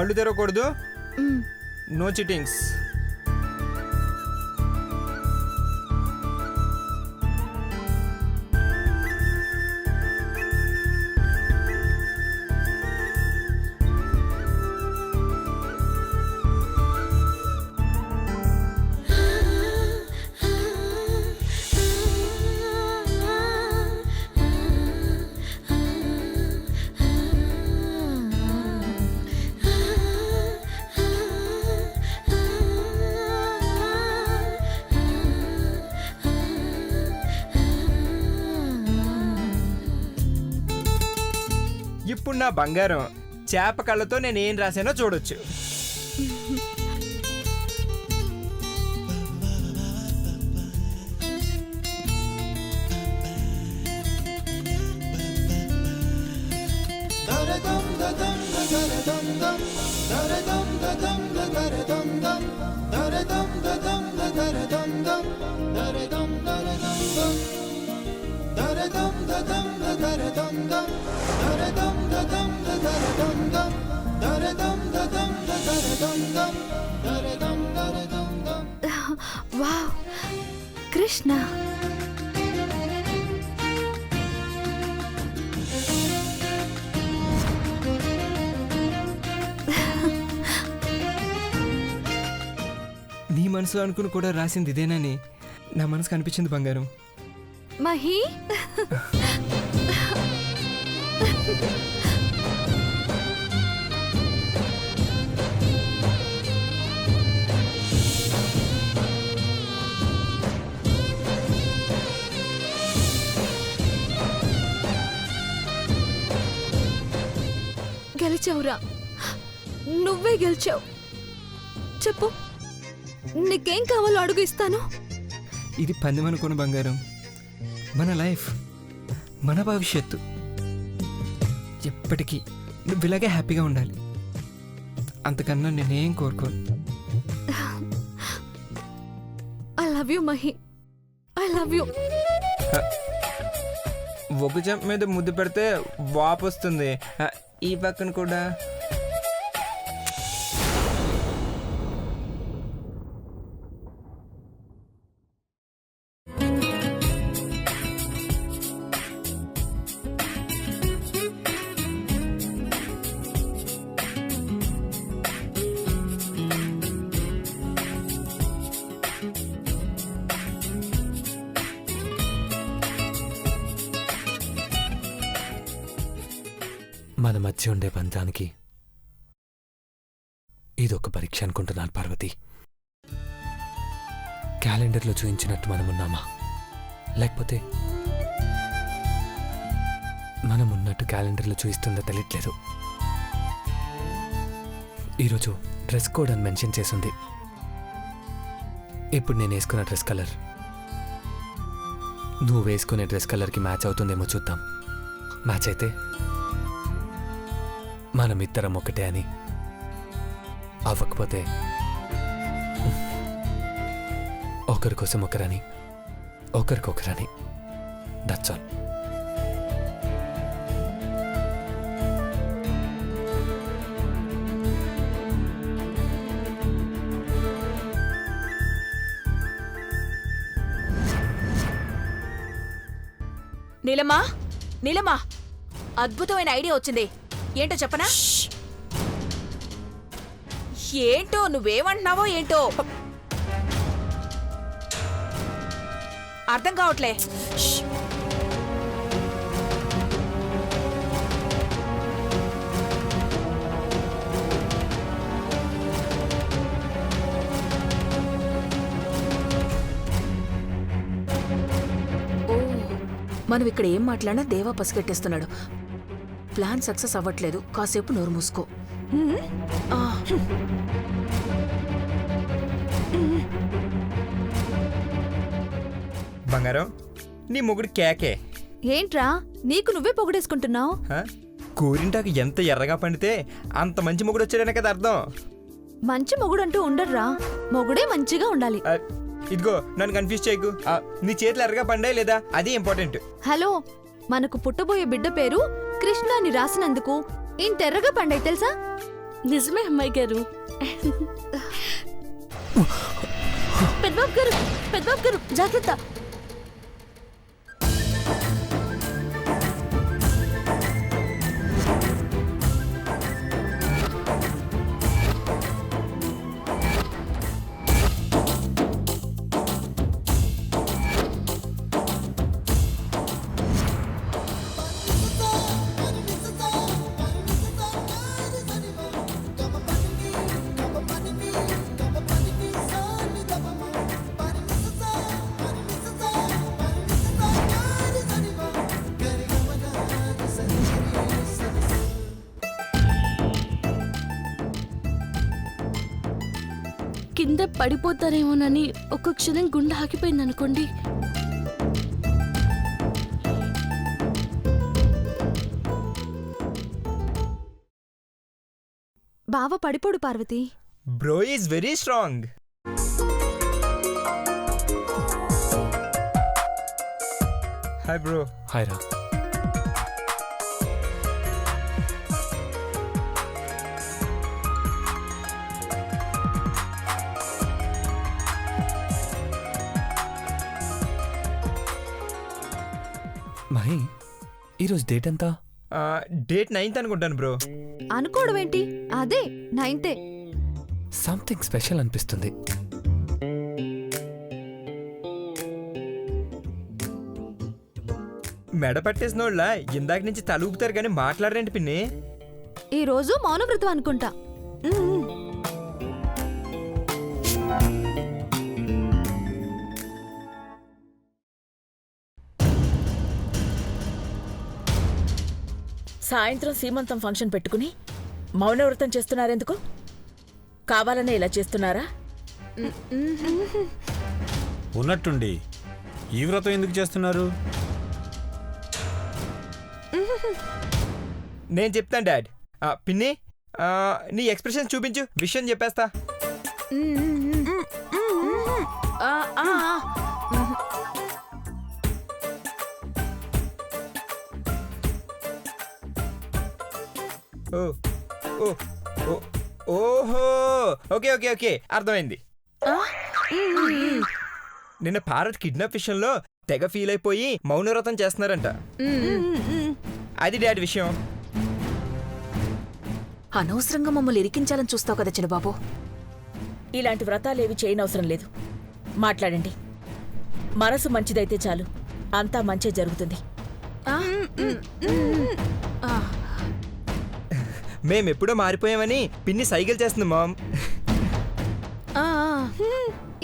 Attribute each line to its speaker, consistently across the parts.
Speaker 1: కళ్ళు తెరవకూడదు.
Speaker 2: మ్,
Speaker 1: no cheatings. ఇప్పుడు నా బంగారం చేప కళ్ళతో నేను ఏం రాశానో చూడొచ్చు.
Speaker 2: వావ్, కృష్ణ.
Speaker 1: నీ మనసులో అనుకుని కూడా రాసింది ఇదేనని నా మనసుకు అనిపించింది బంగారం.
Speaker 2: మహి, గెలిచావురా, నువ్వే గెలిచావు. చెప్పు, నీకేం కావాలో అడుగు, ఇస్తాను.
Speaker 1: ఇది పందెం అనుకున్న బంగారం. మన లైఫ్, మన భవిష్యత్తు. ఎప్పటికీ నువ్వు ఇలాగే హ్యాపీగా ఉండాలి. అంతకన్నా నేనేం కోరుకోను.
Speaker 2: I love you Mahi, I love you.
Speaker 1: ఒక జంప్ మీద ముద్దు పెడితే వాపు వస్తుంది. ఈ పక్కన కూడా.
Speaker 3: మన మధ్య ఉండే బంధానికి ఇదొక పరీక్ష అనుకుంటున్నాను పార్వతి. క్యాలెండర్లో చూయించినట్టు మనమున్నామా, లేకపోతే మనం ఉన్నట్టు క్యాలెండర్లో చూయిస్తుందో తెలియట్లేదు. ఈరోజు డ్రెస్ కోడ్ అని మెన్షన్ చేసింది. ఇప్పుడు నేను వేసుకున్న డ్రెస్ కలర్ నువ్వు వేసుకునే డ్రెస్ కలర్కి మ్యాచ్ అవుతుందేమో చూద్దాం. మ్యాచ్ అయితే మనమిద్దరం ఒకటే అని, అవ్వకపోతే ఒకరి కోసం ఒకరని, ఒకరికొకరని. That's all.
Speaker 4: నీలమ్మా, నీలమ్మా, అద్భుతమైన ఐడియా వచ్చింది. ఏంటో చెప్పనా? ఏంటో నువ్వేమంటున్నావో ఏంటో అర్థం కావట్లే. మనం ఇక్కడ ఏం మాట్లాడినా దేవా పసిగట్టేస్తున్నాడు. ప్లాన్ సక్సెస్ అవ్వట్లేదు. కాసేపు నోరు మూసుకో.
Speaker 1: బంగారం, నీ మొగుడు కేకే.
Speaker 2: ఏంట్రా, నీకు నువ్వే పొగడేసుకుంటున్నావు?
Speaker 1: కూరింటాకు ఎంత ఎర్రగా పండితే అంత మంచి మొగుడు వచ్చాడనే కదా అర్థం.
Speaker 2: మంచి మొగుడంటూ ఉండర్రా, మొగుడే మంచిగా ఉండాలి.
Speaker 1: ఇదిగో నన్ను కన్ఫ్యూజ్ చేయకు. నీ చేతులు ఎర్రగా పండాయి లేదా, అది ఇంపార్టెంట్.
Speaker 2: హలో, మనకు పుట్టబోయే బిడ్డ పేరు కృష్ణ అని రాసినందుకు ఇంతెర్రగా పండాయి తెలుసా?
Speaker 5: నిజమే అమ్మాయి గారు. పెద్దబాబు గారు జాగ్రత్త. కింద పడిపోతారేమోనని ఒక్క క్షణం గుండె ఆగిపోయింది అనుకోండి.
Speaker 2: బావ పడిపోడు Parvati.
Speaker 1: Bro is very strong. Hi bro.
Speaker 3: Hi రా. మహి, ఈరోజు డేట్ ఎంత?
Speaker 1: డేట్ 9th అనుకుంటాను బ్రో.
Speaker 2: అనుకోవడం ఏంటి, అదే 9th.
Speaker 3: సంథింగ్ స్పెషల్ అనిపిస్తుంది.
Speaker 1: మెడ పట్టేసినోళ్ళ ఇందాక నుంచి తల ఊపుతారు కానీ మాట్లాడరేంటి పిన్ని?
Speaker 2: ఈ రోజు మౌనవ్రతం అనుకుంటా.
Speaker 6: సాయంత్రం సీమంతం ఫంక్షన్ పెట్టుకుని మౌనవ్రతం చేస్తున్నారెందుకు? కావాలనే ఇలా చేస్తున్నారా?
Speaker 7: ఉన్నట్టుండి ఈ వ్రతం ఎందుకు చేస్తున్నారు?
Speaker 1: నేను చెప్తాను డాడ్. పిన్ని, నీ ఎక్స్ప్రెషన్ చూపించు, విషయం చెప్పేస్తా. ఓ ఓ ఓ ఓహో, ఓకే ఓకే ఓకే, అర్థమైంది. నిన్న భారత్ కిడ్నాప్ విషయంలో తెగ ఫీల్ అయిపోయి మౌనవ్రతం చేస్తున్నారంట. అది డాడీ విషయం.
Speaker 4: అనవసరంగా మమ్మల్ని ఇరికించాలని చూస్తావు కదా చిన్నబాబు.
Speaker 6: ఇలాంటి వ్రతాలేవి చేయనవసరం లేదు. మాట్లాడండి. మనసు మంచిదైతే చాలు, అంతా మంచే జరుగుతుంది.
Speaker 1: మేమెప్పుడో మారిపోయామని పిన్ని సైకిల్ చేస్తుంది మామ్.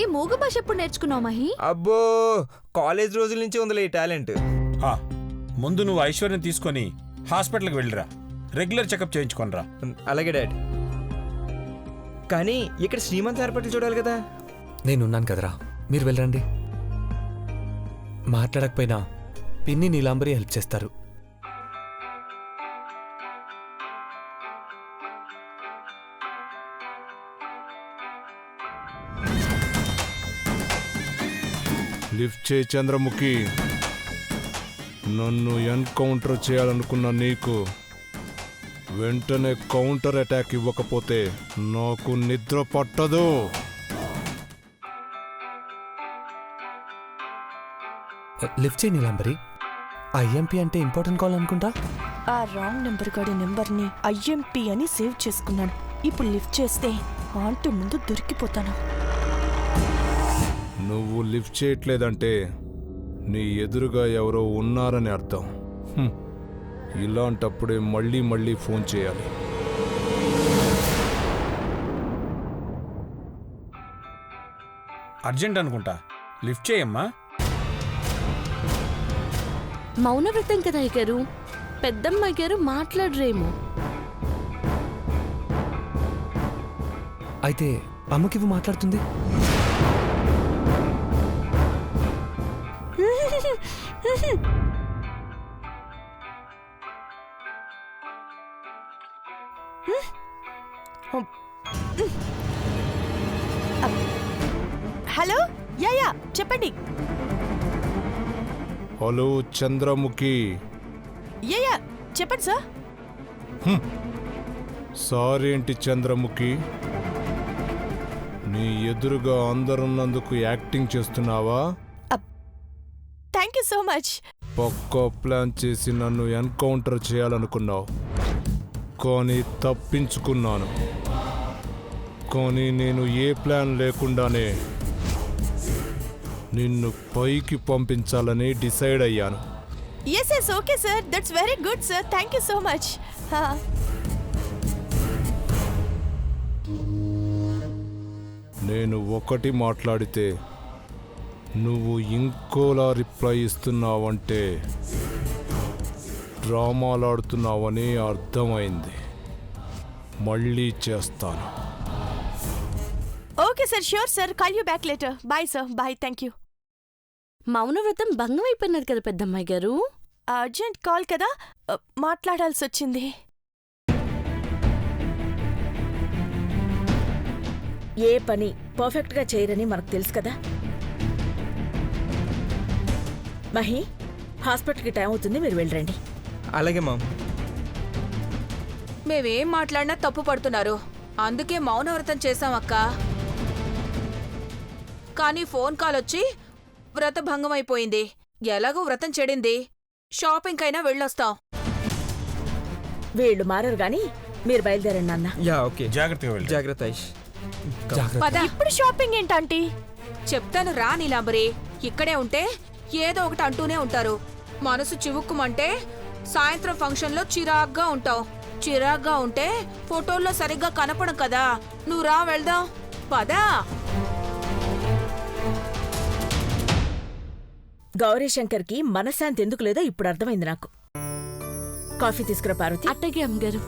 Speaker 2: ఈ మూగ భాష ఎప్పుడు నేర్చుకున్నావు మహి?
Speaker 1: అబ్బో, కాలేజ్ రోజుల నుంచి ఉందిలే ఈ టాలెంట్.
Speaker 7: ముందు నువ్వు ఐశ్వర్యం తీసుకొని హాస్పిటల్కి వెళ్ళిరా, రెగ్యులర్ చెకప్ చేయించుకోనరా.
Speaker 1: అలాగే డాడ్. కానీ ఇక్కడ శ్రీమంత్ ఏర్పాట్లు చూడాలి కదా.
Speaker 3: నేనున్నాను కదరా, మీరు వెళ్ళరండి. మాట్లాడకపోయినా పిన్ని నీలాంబరి హెల్ప్ చేస్తారు.
Speaker 8: లిఫ్ట్ చేయి చంద్రముఖి. నన్ను ఎన్కౌంటర్ చేయాలనుకున్న నీకు వెంటనే కౌంటర్ అటాక్ ఇవ్వకపోతే నాకు నిద్ర పట్టదు.
Speaker 3: లిఫ్ట్ చేయి నీలాంబరి. ఐఎంపీ అంటే ఇంపార్టెంట్ కాల్ అనుకుంటా.
Speaker 5: ఆ రాంగ్ నెంబర్ గాడి నెంబర్ని ఐఎంపీ అని సేవ్ చేసుకున్నాను. ఇప్పుడు లిఫ్ట్ చేస్తే ఆంటీ ముందు దొరికిపోతాను.
Speaker 8: నువ్వు లిఫ్ట్ చేయట్లేదంటే నీ ఎదురుగా ఎవరో ఉన్నారని అర్థం. ఇలాంటప్పుడే మళ్ళీ మళ్ళీ ఫోన్ చేయాలి.
Speaker 7: అర్జెంట్ అనుకుంటా, లిఫ్ట్ చేయమ్మా.
Speaker 5: మౌనవ్రతం కదా అయ్యగారు, పెద్దమ్మాయి గారు మాట్లాడరేమో.
Speaker 3: అయితే అమ్మకివ్వు మాట్లాడుతుంది.
Speaker 5: హలో, యా చెప్పండి.
Speaker 8: హలో చంద్రముఖి.
Speaker 5: యా చెప్పండి సార్.
Speaker 8: సారీ ఏంటి చంద్రముఖి? నీ ఎదురుగా అందరున్నందుకు యాక్టింగ్ చేస్తున్నావా?
Speaker 5: Thank you so much.
Speaker 8: పక్కా ప్లాన్ చేసి నన్ను ఎన్కౌంటర్ చేయాలనుకున్నావు, కానీ తప్పించుకున్నాను. కానీ నేను ఏ ప్లాన్ లేకుండానే నిన్ను పైకి పంపించాలని డిసైడ్ అయ్యాను.
Speaker 5: Yes okay sir, that's very good sir, thank you so much.
Speaker 8: నేను ఒకటి మాట్లాడితే నువ్వు ఇంకోలా రిప్లై ఇస్తున్నావంటే డ్రామాలాడుతున్నావని అర్థమైంది. మళ్ళీ చేస్తాను.
Speaker 5: Okay sir, sure sir, call you back later. Bye sir, bye, thank you.
Speaker 9: మౌనవ్రతం భంగం అయిపోయినది కదా పెద్దమ్మాయి గారు.
Speaker 5: అర్జెంట్ కాల్ కదా, మాట్లాడాల్సి వచ్చింది.
Speaker 6: ఏ పని పర్ఫెక్ట్గా చేయరని మనకు తెలుసు కదా. మహి, హాస్పిటల్కి టైం అవుతుంది, మీరు వెళ్ళండి.
Speaker 1: అలాగే మామ్.
Speaker 4: మేమేం మాట్లాడినా తప్పు పడుతున్నారు, అందుకే మౌనవ్రతం చేశాం అక్క. కానీ ఫోన్ కాల్ వచ్చి వ్రత భంగం అయిపోయింది. ఎలాగో వ్రతం చెడింది, షాపింగ్ కైనా వెళ్ళొస్తాం.
Speaker 6: వీళ్ళు మారరు గాని మీరు బయలుదేరండి నాన్న.
Speaker 1: Yeah okay.
Speaker 7: జాగ్రత్తగా వెళ్ళి.
Speaker 1: జాగ్రత్త ఐష్.
Speaker 4: పద,
Speaker 5: ఇప్పుడు షాపింగ్ ఏంటంటీ?
Speaker 4: చెప్తాను రా నీలాంబరి. ఇక్కడే ఉంటే ఏదో ఒకటి అంటూనే ఉంటారు. మనసు చివుక్కుమంటే సాయంత్రం ఫంక్షన్లో చిరాగ్గా ఉంటావు. చిరాగ్గా ఉంటే ఫోటోల్లో సరిగ్గా కనపడం కదా. నువ్వు రా, వెళ్దాం, పదా.
Speaker 6: గౌరీశంకర్కి మనశ్శాంతి ఎందుకు లేదో ఇప్పుడు అర్థమైంది నాకు. కాఫీ తీసుకురా పార్వతి.
Speaker 9: అట్టగే అమ్మగారు.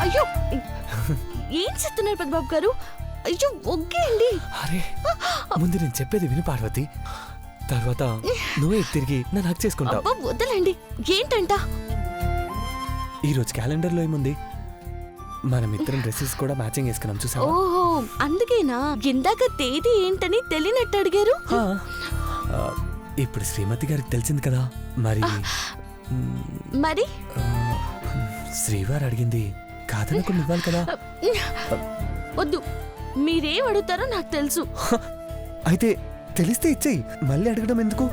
Speaker 9: అయ్యో, ఏం చెప్తున్నారు పెద్దబాబు గారు? అయ్యో ఒగ్గే అండి.
Speaker 3: అరే ముందు నేను చెప్పేది విను పార్వతి, తర్వాత నువ్వే తిరిగి నన్ను హక్ చేసుకుంటావు.
Speaker 9: అబ్బా వదలండి. ఏంటంట?
Speaker 3: ఈరోజు క్యాలెండర్లో ఏముంది? మనం ఇద్దరం డ్రెస్సెస్ కూడా మ్యాచింగ్ వేసుకున్నాం, చూసావా?
Speaker 9: ఓహో, అందుకేనా ఇందాక తేదీ ఏంటని తెలియనట్టు అడిగారు?
Speaker 3: ఆ, ఇప్పుడు శ్రీమతి గారికి తెలిసింది కదా, మరి
Speaker 9: మరి
Speaker 3: శ్రీవారు అడిగింది కాదనుకుని ఇవ్వాలి కదా.
Speaker 9: వద్దు, మీరేం అడుగుతారో నాకు తెలుసు.
Speaker 3: అయితే తెలిస్తే ఇచ్చేయి, మళ్ళీ అడగడం ఎందుకు?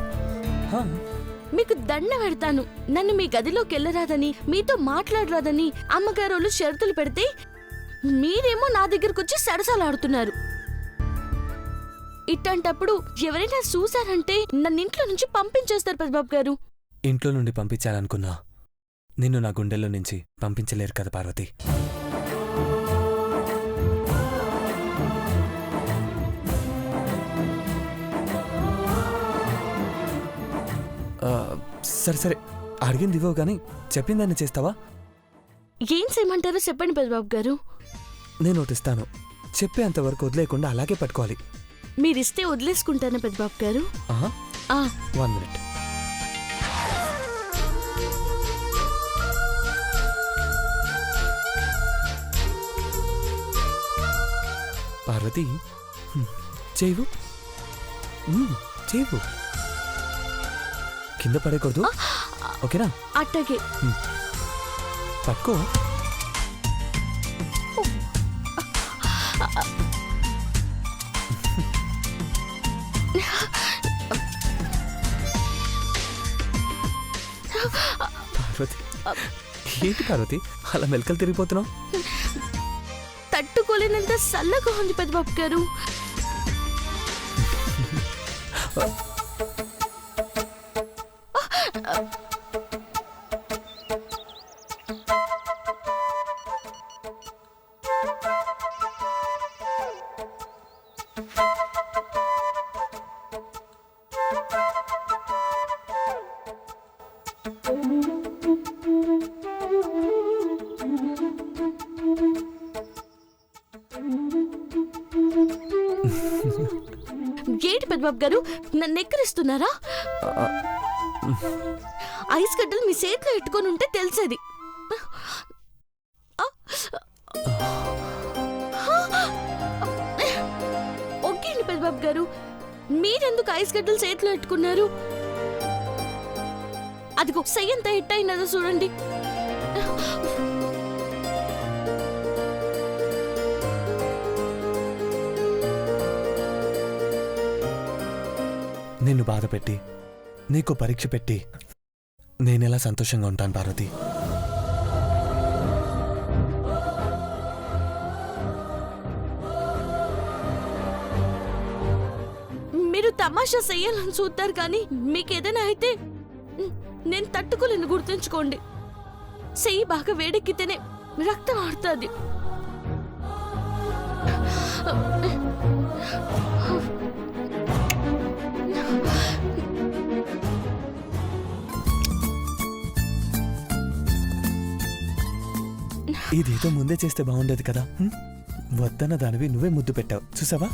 Speaker 9: మీకు దండ పెడతాను. నన్ను మీ గదిలోకి వెళ్ళరాదని, మీతో మాట్లాడరాదని అమ్మగారు షరతులు పెడితే మీరేమో నా దగ్గరకు వచ్చి సరసాలాడుతున్నారు. ఇట్టంటప్పుడు ఎవరైనా చూసారంటే నన్ను ఇంట్లో నుంచి పంపించేస్తారు పెద్దబాబు గారు.
Speaker 3: ఇంట్లో నుండి పంపించాలనుకున్నా నిన్ను నా గుండెల్లో నుంచి పంపించలేరు కదా పార్వతి. సరే సరే, అడిగింది ఇవ్వవు కానీ చెప్పిందాన్ని చేస్తావా?
Speaker 9: ఏం చేయమంటారో చెప్పండి పెద్దబాబు గారు.
Speaker 3: నేను ఒకటి ఇస్తాను, చెప్పేంతవరకు వదిలేకుండా అలాగే పట్టుకోవాలి.
Speaker 9: మీరిస్తే వదిలేసుకుంటాను పెద్దబాబు గారు.
Speaker 3: 1 minute. పార్వతి, చేయవు, చేయవు, కింద పడేకూడదు, ఓకేనా?
Speaker 9: అట్టగే.
Speaker 3: పట్టుకో. పార్వతి, ఏంటి పార్వతి అలా మెలకలు తిరిగిపోతున్నావు?
Speaker 9: తట్టుకోలేనంత చల్లగా ఉంది పెద్దబాబు గారు. పెద్దబాబు గారు నన్ను ఎక్కిరిస్తున్నారా? ఐస్ గడ్డలు మీ చేతిలో ఎట్టుకొని ఉంటే తెలిసేది. ఓకే అండి పెద్దబాబు గారు, మీరెందుకు ఐస్ గడ్డలు చేతిలో ఎట్టుకున్నారు? అదిగో సెయ్యంత హిట్ అయినదో చూడండి.
Speaker 3: నిన్ను బాధ పెట్టి నీకు పరీక్ష పెట్టి నేనెలా సంతోషంగా ఉంటాను పార్వతి?
Speaker 9: మీరు తమాషా చెయ్యాలని చూస్తారు కానీ మీకేదైనా అయితే నేను తట్టుకోలేను, గుర్తుంచుకోండి. చెయ్యి బాగా వేడెక్కితేనే రక్తం ఆడుతుంది.
Speaker 3: ఇదేదో ముందే చేస్తే బాగుండేది కదా. వద్దన్న దానివి నువ్వే ముద్దు పెట్టావు, చూసావా?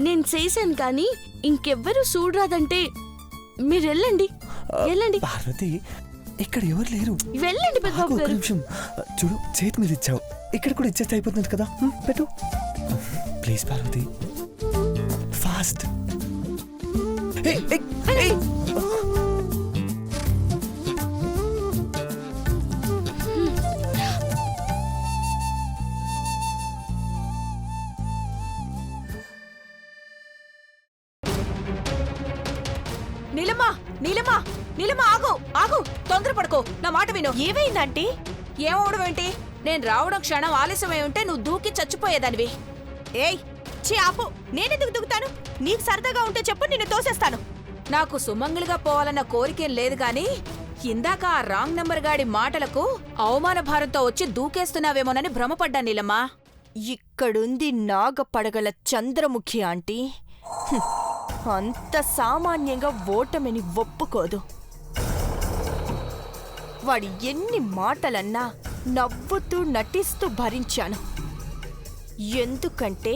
Speaker 9: నేను చేశాను కానీ ఇంకెవ్వరూ చూడరాదంటే మీరు వెళ్ళండి. వెళ్ళండి
Speaker 3: పార్వతి, ఇక్కడ ఎవరు లేరు.
Speaker 9: వెళ్ళండి పెద్దబాబు
Speaker 3: ఒక్క
Speaker 9: గారు.
Speaker 3: నిమిషం చూడు, చేతి మీద ఇచ్చావు, ఇక్కడ కూడా ఇచ్చేస్తే అయిపోతుంది కదా. పెట్టు ప్లీజ్ పార్వతి, ఫాస్ట్.
Speaker 4: నీలమ్మా నీలమ్మా నీలమ్మా, ఆగు ఆగు, తొందరపడుకో, నా మాట విను.
Speaker 5: ఏమైందంటీ?
Speaker 4: ఏమవడం ఏంటి? నేను రావడం క్షణం ఆలస్యమై ఉంటే నువ్వు దూకి చచ్చిపోయేదానివి.
Speaker 5: ఏయ్ చీ ఆపు, నేనెందుకు దిగుతాను? నీకు సరదాగా ఉంటే చెప్పు, నిన్ను తోసేస్తాను.
Speaker 4: నాకు సుమంగలిగా పోవాలన్న కోరికేం లేదు గాని ఇందాక ఆ రాంగ్ నంబర్ గాడి మాటలకు అవమాన భారంతో వచ్చి దూకేస్తున్నావేమోనని భ్రమపడ్డా నీలమ్మా.
Speaker 5: ఇక్కడుంది నాగపడగల చంద్రముఖి ఆంటీ. అంత సామాన్యంగా ఓటమిని ఒప్పుకోదు. వాడు ఎన్ని మాటలన్నా నవ్వుతూ నటిస్తూ భరించాను. ఎందుకంటే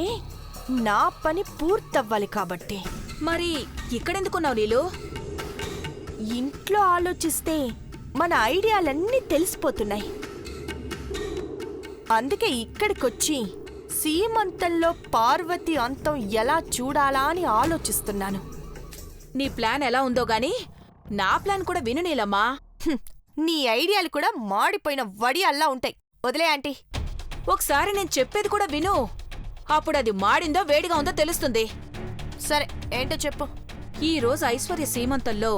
Speaker 5: నా పని పూర్తవ్వాలి కాబట్టి.
Speaker 4: మరి ఇక్కడెందుకున్నావు నీలు?
Speaker 5: ఇంట్లో ఆలోచిస్తే మన ఐడియాలన్నీ తెలిసిపోతున్నాయి. అందుకే ఇక్కడికొచ్చి సీమంతంలో పార్వతి అంతం ఎలా చూడాలా అని ఆలోచిస్తున్నాను.
Speaker 4: నీ ప్లాన్ ఎలా ఉందో గాని నా ప్లాన్ కూడా విను నీలమ్మా.
Speaker 5: నీ ఐడియాలు కూడా మాడిపోయిన వడియాల్లా ఉంటాయి. వదిలే ఆంటీ.
Speaker 4: ఒకసారి నేను చెప్పేది కూడా విను, అప్పుడు అది మాడిందో వేడిగా ఉందో తెలుస్తుంది.
Speaker 5: సరే ఏంటో చెప్పు.
Speaker 4: ఈ రోజు ఐశ్వర్య సీమంతంలో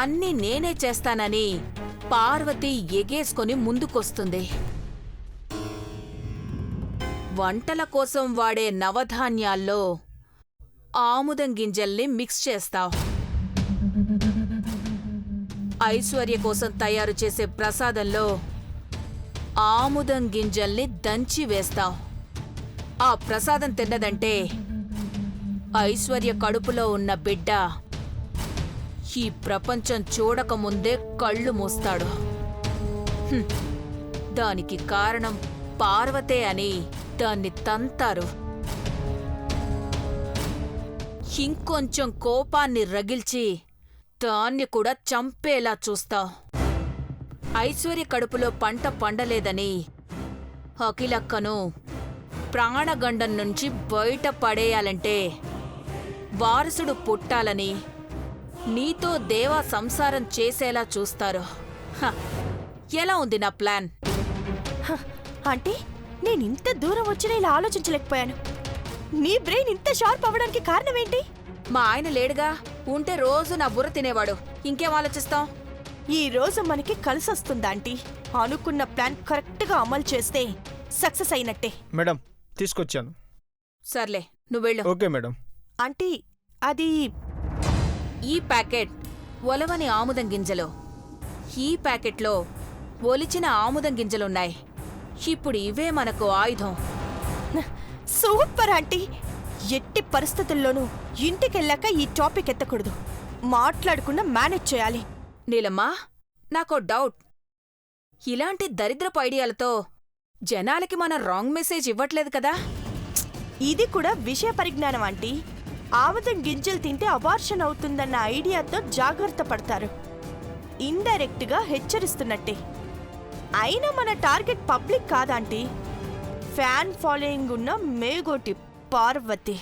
Speaker 4: అన్నీ నేనే చేస్తానని పార్వతి ఎగేసుకొని ముందుకొస్తుంది. వంటల కోసం వాడే నవధాన్యాల్లో ఆముదం గింజల్ని మిక్స్ చేస్తావు. ఐశ్వర్య కోసం తయారు చేసే ప్రసాదంలో ఆముదం గింజల్ని దంచి వేస్తావు. ఆ ప్రసాదం తిన్నదంటే ఐశ్వర్య కడుపులో ఉన్న బిడ్డ ఈ ప్రపంచం చూడకముందే కళ్ళు మూస్తాడు. దానికి కారణం పార్వతే అని దాన్ని తంతారు. ఇంకొంచెం కోపాన్ని రగిల్చి దాన్ని కూడా చంపేలా చూస్తావు. ఐశ్వర్య కడుపులో పంట పండలేదని అఖిలక్కను ప్రాణగండం నుంచి బయట పడేయాలంటే వారసుడు పుట్టాలని నీతో దేవా సంసారం చేసేలా చూస్తారు. ఎలా ఉంది నా ప్లాన్?
Speaker 5: ఆంటీ, నేనింత దూరం వచ్చినా ఇలా ఆలోచించలేకపోయాను. నీ బ్రెయిన్ ఇంత షార్ప్ అవ్వడానికి కారణమేంటి?
Speaker 4: మా ఆయన లేడుగా, ఉంటే రోజు నా బుర్ర తినేవాడు. ఇంకేం ఆలోచిస్తాం?
Speaker 5: ఈ రోజు మనకి కలిసొస్తుందా ఆంటీ? అనుకున్న ప్లాన్ కరెక్ట్గా అమలు చేస్తే సక్సెస్ అయినట్టే.
Speaker 10: మేడం తీసుకొచ్చాను.
Speaker 4: సర్లే, నువ్వెళ్ళు.
Speaker 10: Okay madam.
Speaker 5: ఆంటీ, అది
Speaker 4: ఈ ప్యాకెట్ ఒలవని ఆముదం గింజలు, ఈ ప్యాకెట్లో ఒలిచిన ఆముదం గింజలున్నాయి. ఇప్పుడు ఇవే మనకు ఆయుధం.
Speaker 5: Super aunty. ఎట్టి పరిస్థితుల్లోనూ ఇంటికెళ్ళాక ఈ టాపిక్ ఎత్తకూడదు. మాట్లాడకుండా మేనేజ్ చేయాలి.
Speaker 4: నీలమ్మా, నాకో డౌట్. ఇలాంటి దరిద్రపు ఐడియాలతో జనాలకి మనం రాంగ్ మెసేజ్ ఇవ్వట్లేదు కదా?
Speaker 5: ఇది కూడా విషయ పరిజ్ఞానం ఆంటీ. ఆముదం గింజలు తింటే అబార్షన్ అవుతుందన్న ఐడియాతో జాగ్రత్త పడతారు. ఇండైరెక్ట్ గా హెచ్చరిస్తున్నట్టే. అయినా మన టార్గెట్ పబ్లిక్ కాదంటీ, ఫ్యాన్ ఫాలోయింగ్ ఉన్న మేగోటి పార్వతి.